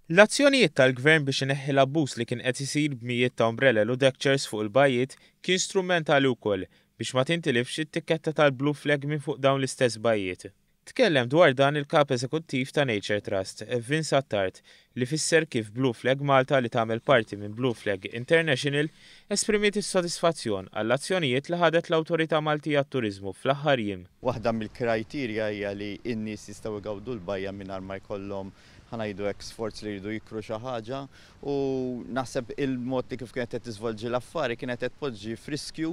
L-azzjonijiet tal-gvern biex ineħħi l-abbuż li kien qed isir b'mijiet ta' umbrella u deckchairs fuq il-bajjiet kien strumentali wkoll biex ma tintilifx it-tikketta tal-Blue Flag minn fuq dawn l-istess bajjiet. Tkellem dwar dan il-kap eżekuttiv ta' Nature Trust, Vince Attard, li fisser kif Blue Flag Malta li tagħmel parti minn Blue Flag International esprimiet is-sodisfazzjon għall-azzjonijiet li ħadet l-Awtorità Maltija għat-Turiżmu fl-aħħar jiem. Waħda mill-kriterja hija li n-nies jistgħu jgawdu l-bajja mingħajr ma jkollhom ħanajdu sforz li jridu jikru xi ħaġa u naħseb il-mod li kif kienet qed tiżvolġi l-affari kienet qed tpoġġi f'riskju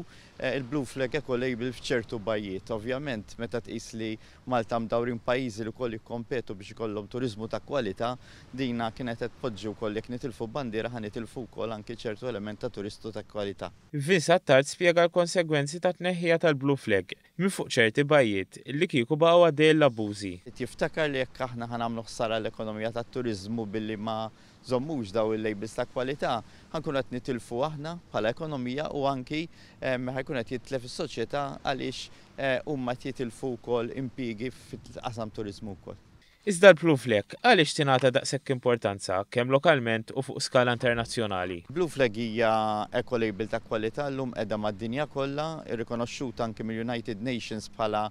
il-Blue Flag Eco-Label f'ċertu bajjiet. Ovvjament meta tqis li Malta mdawrin pajjiżi li wkoll jikkompetu biex ikollhom turiżmu ta' kwalità, dina kienet qed tpoġġi wkoll jekk nitilfu bandiera ħa nitilfu wkoll anke ċertu element ta' turistu ta' kwalità. Vince Attard spjega l-konsegwenzi ta' tneħħija tal-Blue Flag minn fuq ċerti bajjiet li kieku baqgħu għaddej l-abbużi. Tiftakar li jekk aħna ħanamlu ħsara l-ekonomija tat-turiżmu billi ma żommux daw il-labels ta' kwalità, ħankun qed nitilfu aħna bħala ekonomija u anki ħajkun qed jitlef is-soċjetà għaliex huma qed jitilfu wkoll impjiegi fil-qasam turiżmu wkoll. Iżda l-Blue Flag għaliex tingħata daqshekk importanza kemm lokalment u fuq skala internazzjonali? Blue Flag hija eco-label ta' kwalità llum qiegħda mad-dinja kollha, irrikonoxxuta anke mill-United Nations bħala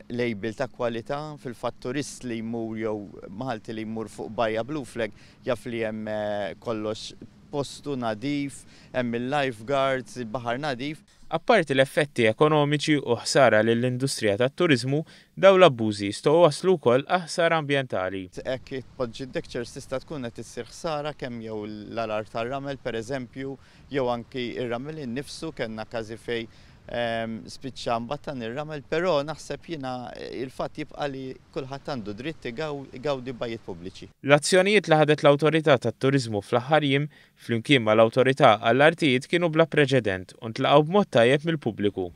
label ta' kwalità. Fil-fatt turist li jmur jew Malti li jmur fuq bajja Blue Flag jaf li hemm kollox postu nadif, hemm il-lifeguards, il-baħar nadif. Apparti l-effetti ekonomiċi u ħsara lill-industrija tat-turiżmu, dawn l-abbużi jistgħu waslu wkoll ħsara ambjentali. Hekk tpoġġi deckchairs tista' tkun qed issir ħsara kemm jew l-arar tar-ramel pereżempju jew anki ir-ramel innifsu kellna każi fejn spiċċa mbagħad ir-ramel, però naħseb jiena il-fatt jibqa' li kulħadd għandu dritt igawdi bajjiet pubbliċi. L-azzjonijiet li ħadet l-Awtorità tat-Turiżmu fl-aħħar jiem flimkien mal-Awtorità għall-Artijiet kienu bla preċedent u ntlaqgħu b'mod tajjeb mill-pubbliku.